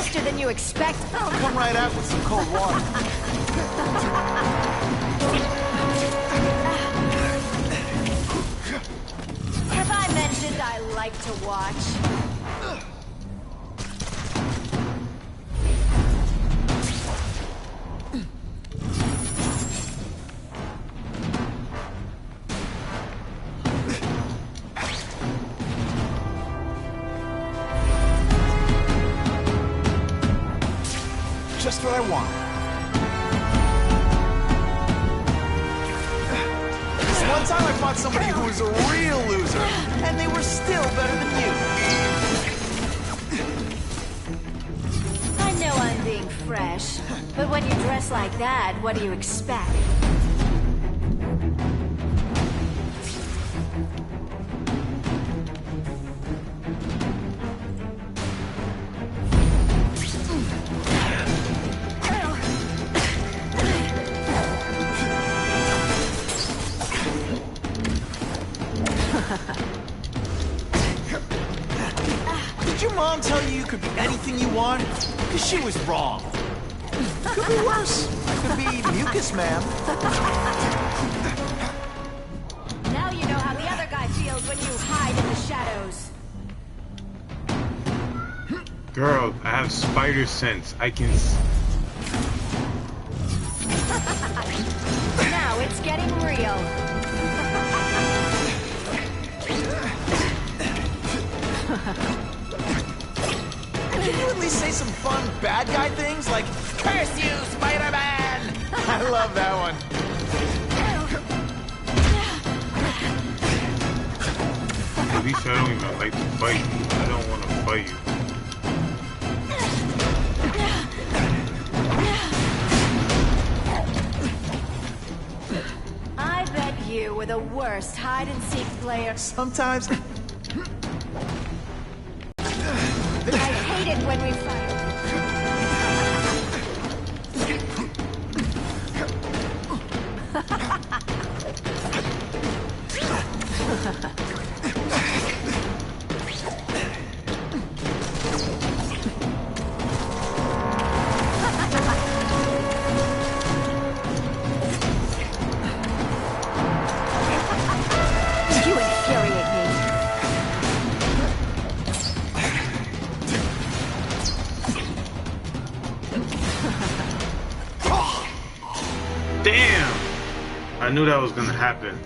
faster than you expect. I'll come right out with some cold water. Have I mentioned I like to watch? Just what I want. This one time I fought somebody who was a real loser, and they were still better than you. I know I'm being fresh, but when you dress like that, what do you expect? Did your mom tell you you could be anything you want? Because she was wrong. Could be worse. I could be mucus man. Now you know how the other guy feels when you hide in the shadows. Girl, I have spider sense. I can. Now it's getting real. Can you at least say some fun bad guy things like, "Curse you, Spider-Man"? I love that one. At least I don't even like to fight you. I don't want to fight you. I bet you were the worst hide-and-seek player. Sometimes... I hate it when we fight. You infuriate me. Damn! I knew that was gonna happen.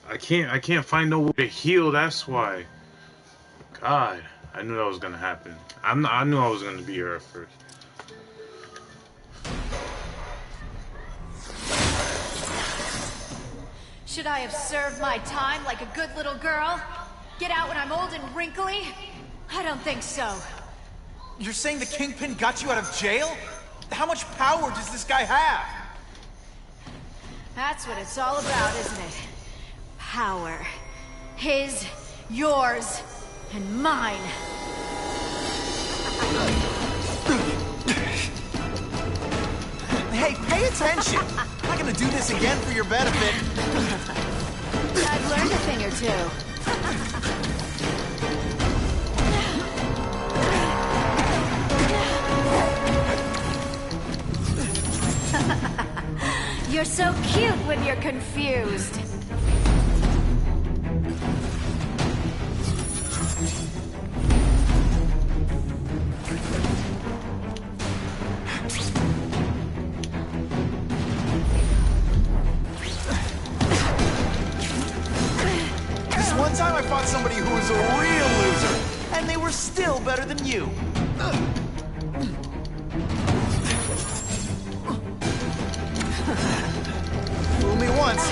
I can't find no way to heal, that's why. God, I knew that was gonna happen. I knew I was gonna be here at first. Should I have served my time like a good little girl? Get out when I'm old and wrinkly? I don't think so. You're saying the Kingpin got you out of jail? How much power does this guy have? That's what it's all about, isn't it? Power. His, yours, and mine. Hey, pay attention! I'm not gonna do this again for your benefit. I've learned a thing or two. You're so cute when you're confused. This one time I fought somebody who was a real loser, and they were still better than you. Fool me once.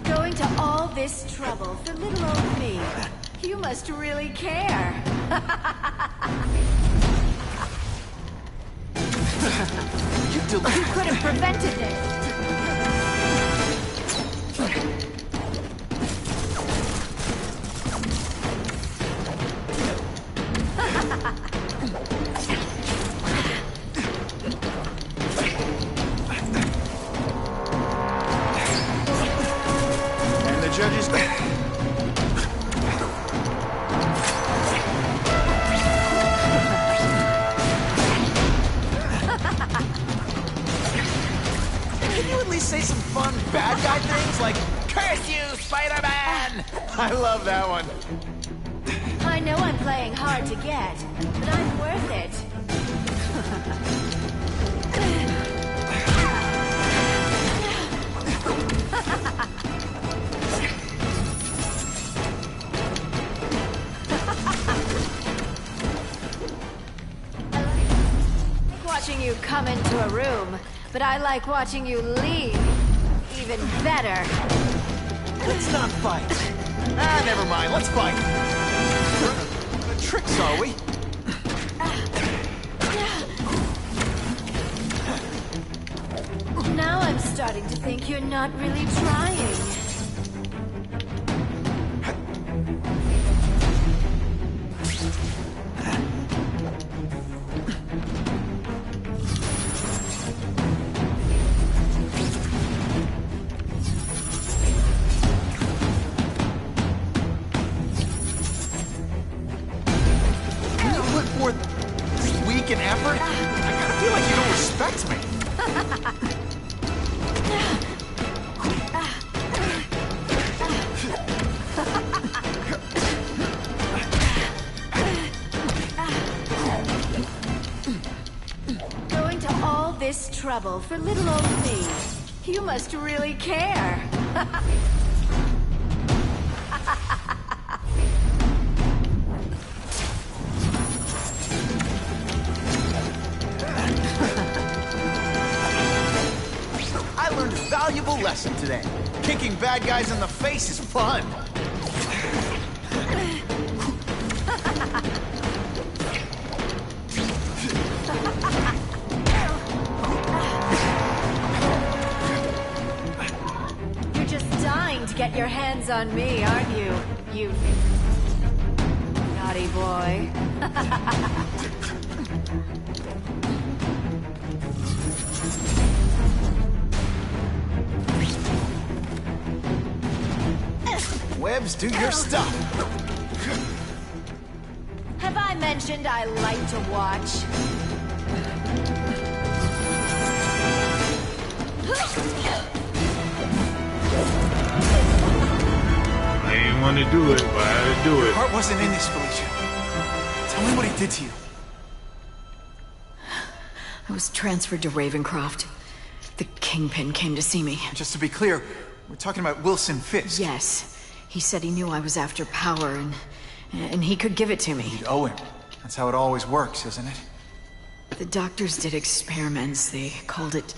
Going to all this trouble for little old me. You must really care. You could have prevented this. judges. Can you at least say some fun bad guy things like, "Curse you, Spider-Man"? I love that one. I know I'm playing hard to get, but I'm worth it. Watching you come into a room, but I like watching you leave even better. Let's not fight. Ah, never mind. Let's fight. The tricks, are we? Now I'm starting to think you're not really trying. Weak in effort? I kinda feel like you don't respect me. Going to all this trouble for little old me. You must really care. I learned a valuable lesson today. Kicking bad guys in the face is fun. You're just dying to get your hands on me, aren't you? You naughty boy. Webs, do your stuff. Have I mentioned I like to watch? I didn't want to do it, but I had to do Your it. heart wasn't in this, Felicia. Tell me what he did to you. I was transferred to Ravencroft. The Kingpin came to see me. Just to be clear, we're talking about Wilson Fisk. Yes. He said he knew I was after power and he could give it to me. You'd owe him. That's how it always works, isn't it? The doctors did experiments. They called it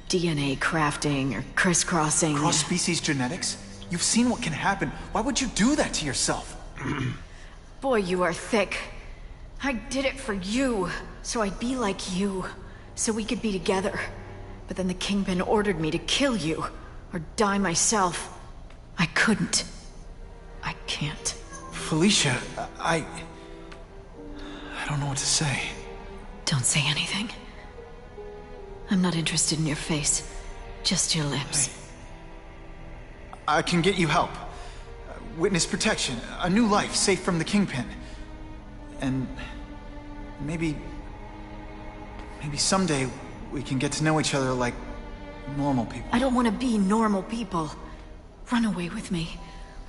DNA crafting or crisscrossing. Cross-species genetics? You've seen what can happen. Why would you do that to yourself? Boy, you are thick. I did it for you, so I'd be like you, so we could be together. But then the Kingpin ordered me to kill you, or die myself. I couldn't. I can't. Felicia, I don't know what to say. Don't say anything. I'm not interested in your face. Just your lips. I can get you help. Witness protection, a new life safe from the Kingpin. And maybe someday we can get to know each other like normal people. I don't want to be normal people. Run away with me.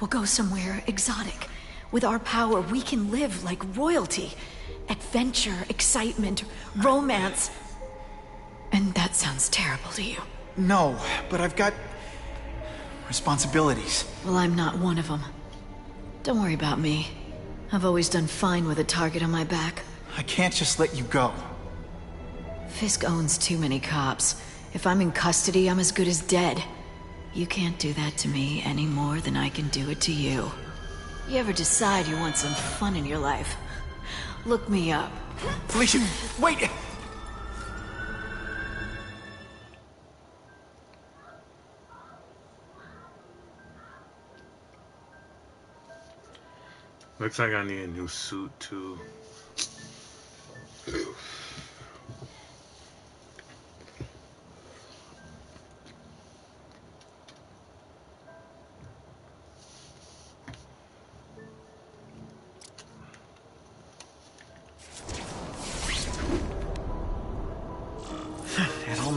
We'll go somewhere exotic. With our power, we can live like royalty. Adventure, excitement, romance. And that sounds terrible to you. No, but I've got responsibilities. Well, I'm not one of them. Don't worry about me. I've always done fine with a target on my back. I can't just let you go. Fisk owns too many cops. If I'm in custody, I'm as good as dead. You can't do that to me any more than I can do it to you. You ever decide you want some fun in your life? Look me up. Felicia, wait! Looks like I need a new suit too.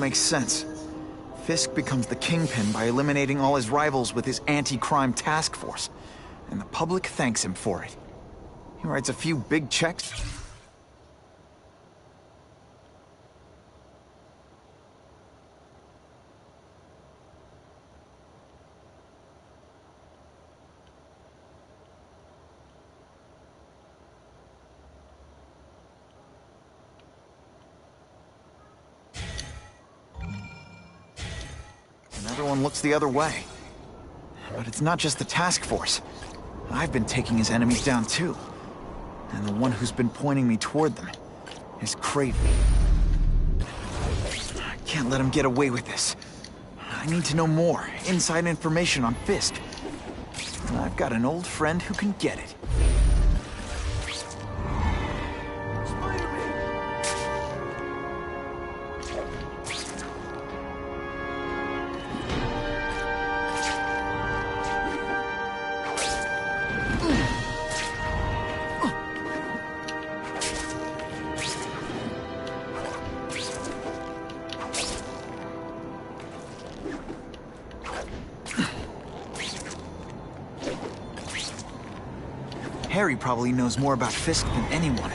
makes sense. Fisk becomes the Kingpin by eliminating all his rivals with his anti-crime task force. And the public thanks him for it. He writes a few big checks. And everyone looks the other way. But it's not just the task force. I've been taking his enemies down too. And the one who's been pointing me toward them is Craven. I can't let him get away with this. I need to know more, inside information on Fisk. And I've got an old friend who can get it. Harry probably knows more about Fisk than anyone.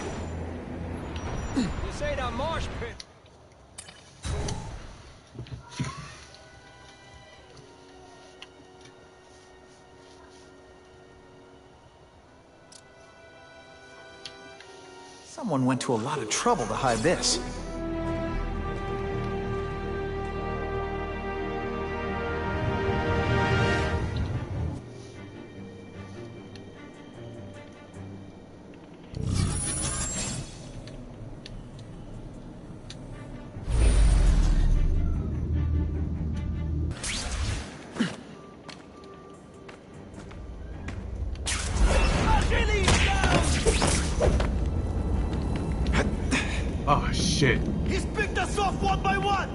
This ain't a marsh pit. Someone went to a lot of trouble to hide this. Oh shit. He's picked us off one by one!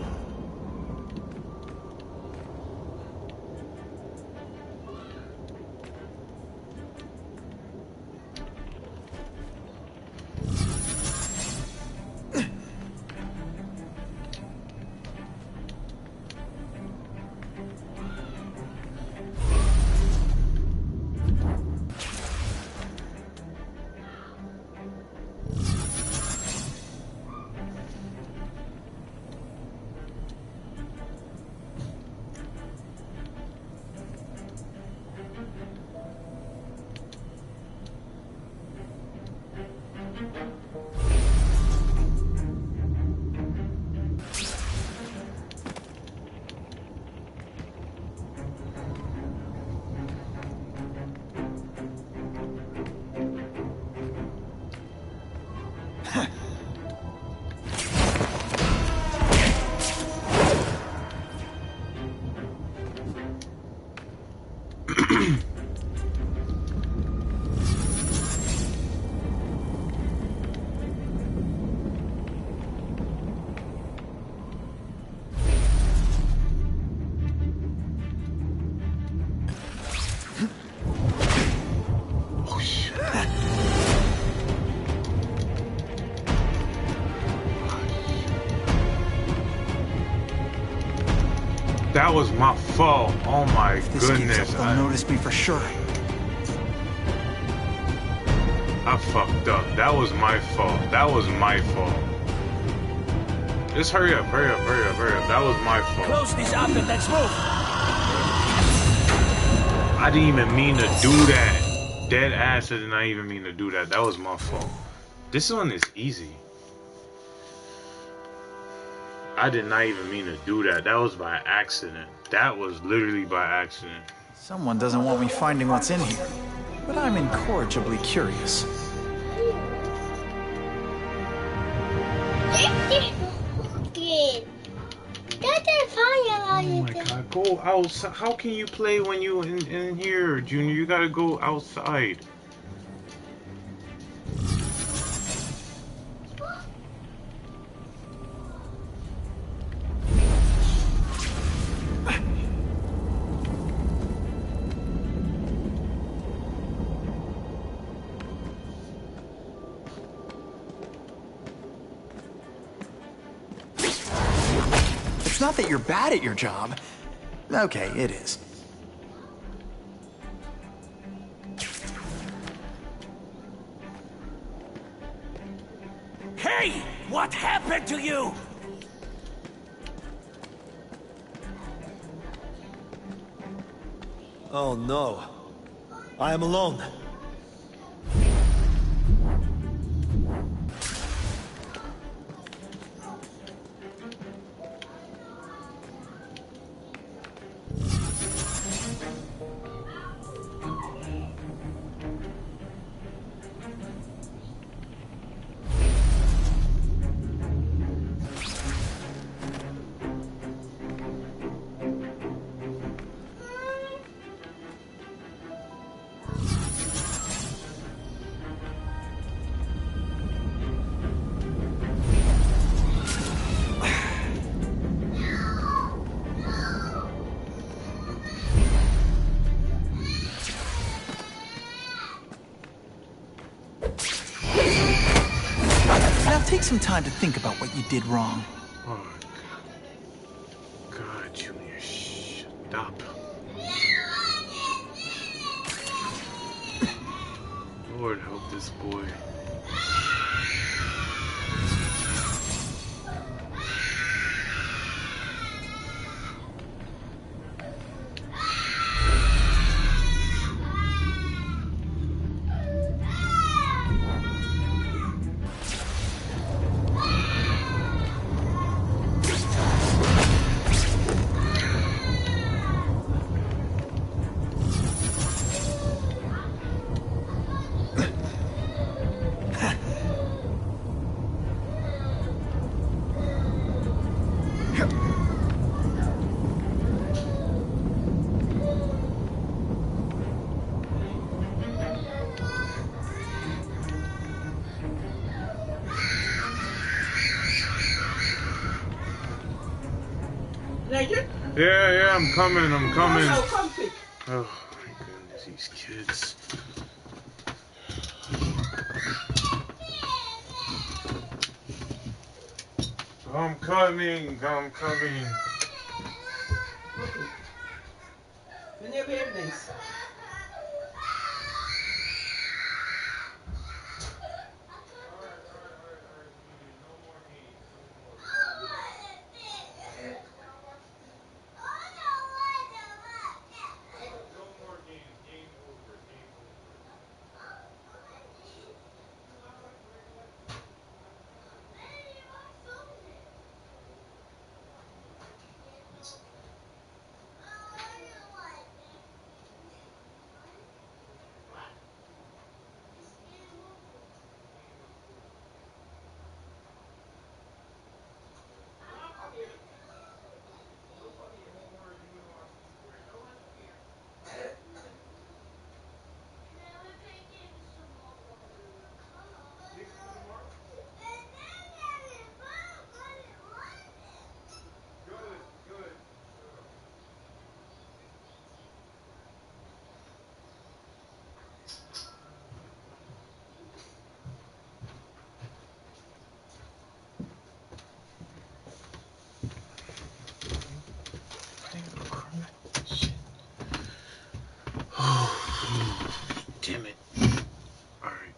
That was my fault. Oh my This goodness. keeps up, they'll notice me for sure. I fucked up. That was my fault. That was my fault. Just hurry up, hurry up, hurry up, hurry up. That was my fault. Close this up and let's move! I didn't even mean to do that. Dead ass, I did not even mean to do that. That was my fault. This one is easy. I did not even mean to do that. That was by accident. That was literally by accident. Someone doesn't want me finding what's in here, but I'm incorrigibly curious. Oh my god, go outside. How can you play when you in here, Junior? You gotta go outside. not that you're bad at your job. Okay, it is. Hey! What happened to you? Oh no. I am alone. Now take some time to think about what you did wrong. Oh, God, Junior, shut up. Lord help this boy. Yeah, I'm coming. Oh, my goodness, these kids. I'm coming. Damn it. Alright.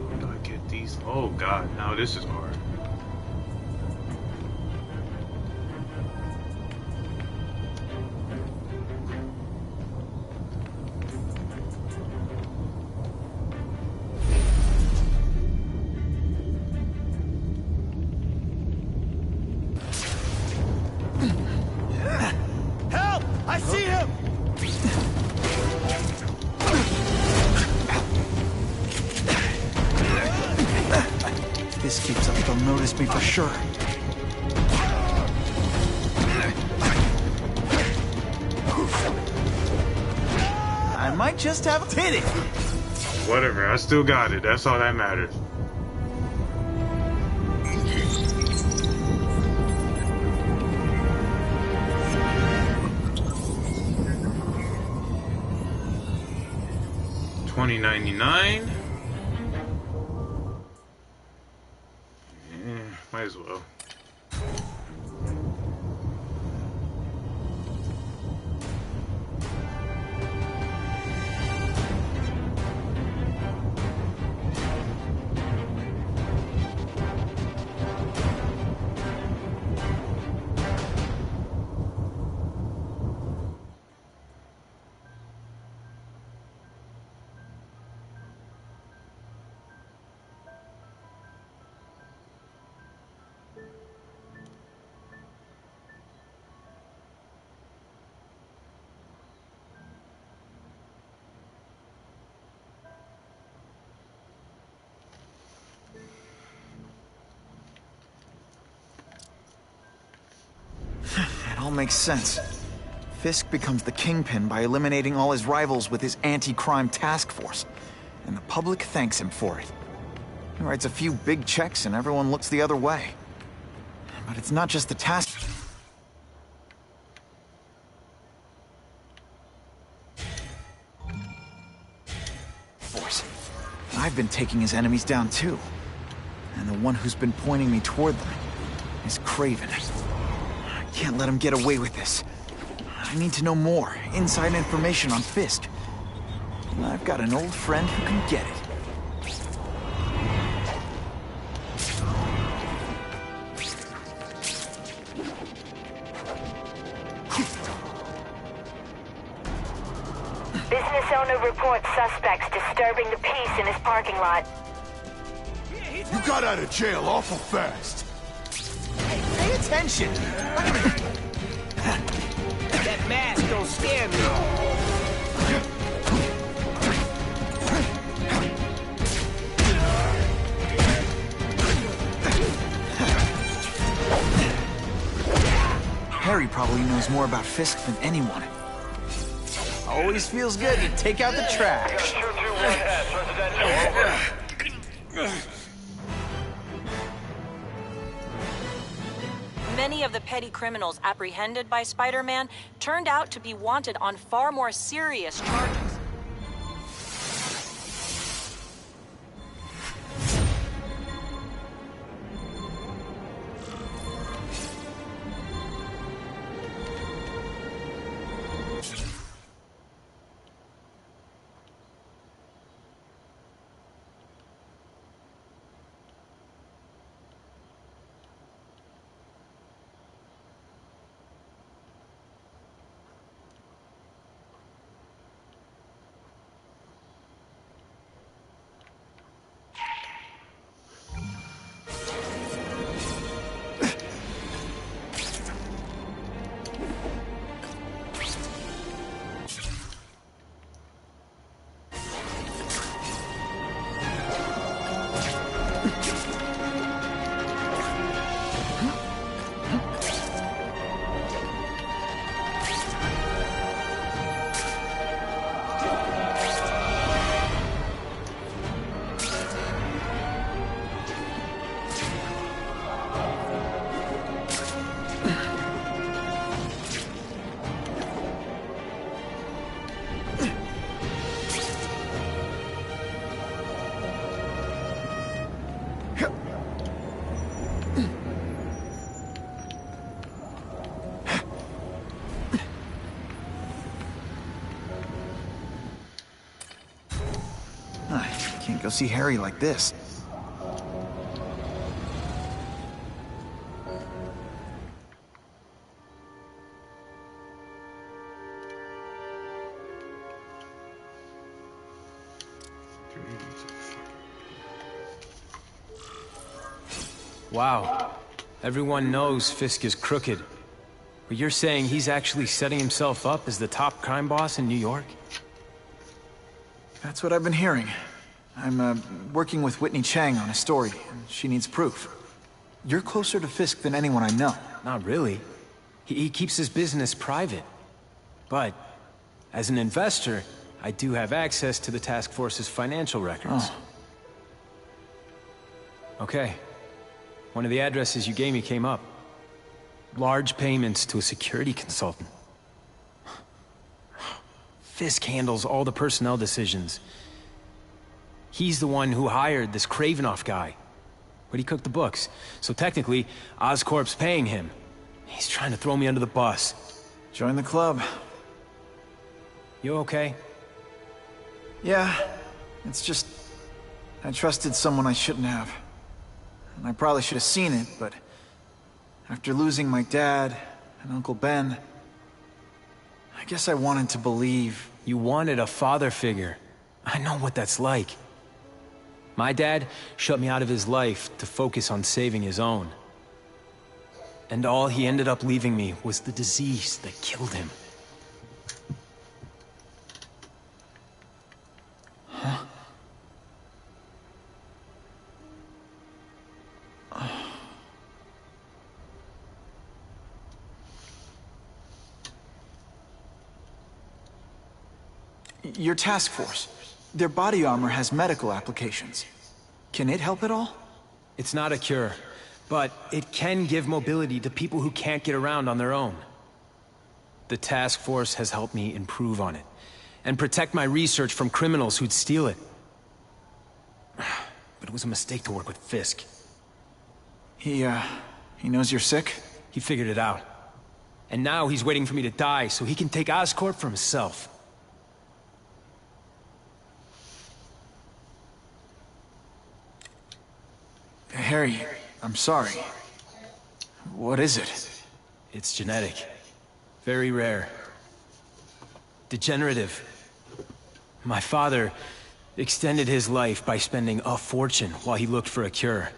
How do I get these? Oh God, now this is hard. Help! I see him! If this keeps up, they'll notice me for sure. I might just have hit it. Whatever, I still got it. That's all that matters. $20.99. Might as well. It all makes sense. Fisk becomes the kingpin by eliminating all his rivals with his anti-crime task force, and the public thanks him for it. He writes a few big checks and everyone looks the other way. But it's not just the task force. I've been taking his enemies down too. And the one who's been pointing me toward them is Craven. I can't let him get away with this. I need to know more, inside information on Fisk. And I've got an old friend who can get it. Business owner reports suspects disturbing the peace in his parking lot. You got out of jail awful fast. Hey, pay attention! That mask don't scare me. Harry probably knows more about Fisk than anyone. Always feels good to take out the trash. Many of the petty criminals apprehended by Spider-Man turned out to be wanted on far more serious charges. Can't go see Harry like this. Wow. Everyone knows Fisk is crooked. But you're saying he's actually setting himself up as the top crime boss in New York? That's what I've been hearing. I'm working with Whitney Chang on a story, and she needs proof. You're closer to Fisk than anyone I know. Not really. He keeps his business private. But, as an investor, I do have access to the task force's financial records. Oh. Okay. One of the addresses you gave me came up. Large payments to a security consultant. Fisk handles all the personnel decisions. He's the one who hired this Kravinoff guy. but he cooked the books. So technically, Oscorp's paying him. He's trying to throw me under the bus. Join the club. You okay? Yeah, it's just... I trusted someone I shouldn't have. And I probably should have seen it, but... after losing my dad and Uncle Ben... I guess I wanted to believe. You wanted a father figure. I know what that's like. My dad shut me out of his life to focus on saving his own. And all he ended up leaving me was the disease that killed him. Huh? Your task force. Their body armor has medical applications. Can it help at all? It's not a cure, but it can give mobility to people who can't get around on their own. The task force has helped me improve on it, and protect my research from criminals who'd steal it. But it was a mistake to work with Fisk. He knows you're sick? He figured it out. And now he's waiting for me to die so he can take Oscorp for himself. Harry, I'm sorry. What is it? It's genetic. Very rare. Degenerative. My father extended his life by spending a fortune while he looked for a cure.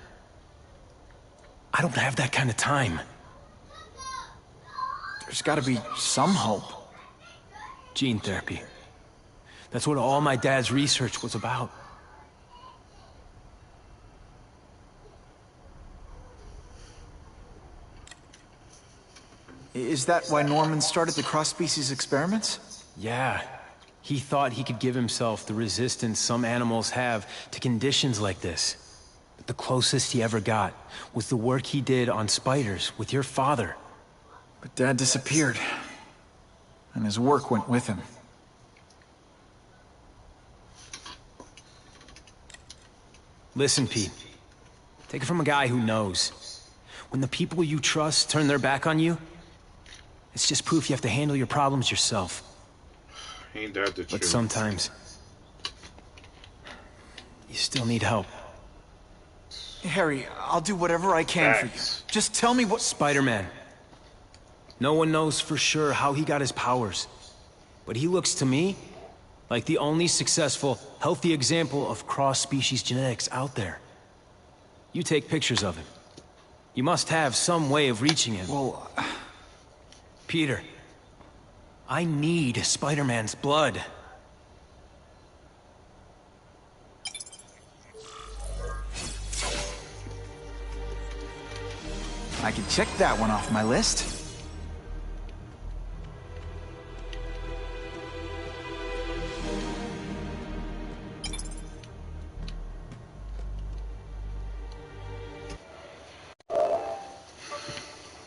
I don't have that kind of time. There's gotta be some hope. Gene therapy. That's what all my dad's research was about. Is that why Norman started the cross-species experiments? Yeah. He thought he could give himself the resistance some animals have to conditions like this. But the closest he ever got was the work he did on spiders with your father. But Dad disappeared. And his work went with him. Listen, Pete. Take it from a guy who knows. When the people you trust turn their back on you, it's just proof you have to handle your problems yourself. Ain't that the truth? But sometimes, you still need help. Harry, I'll do whatever I can for you. Just tell me what— Spider-Man. No one knows for sure how he got his powers. But he looks to me like the only successful, healthy example of cross-species genetics out there. You take pictures of him. You must have some way of reaching him. Well... Peter, I need Spider-Man's blood. I can check that one off my list.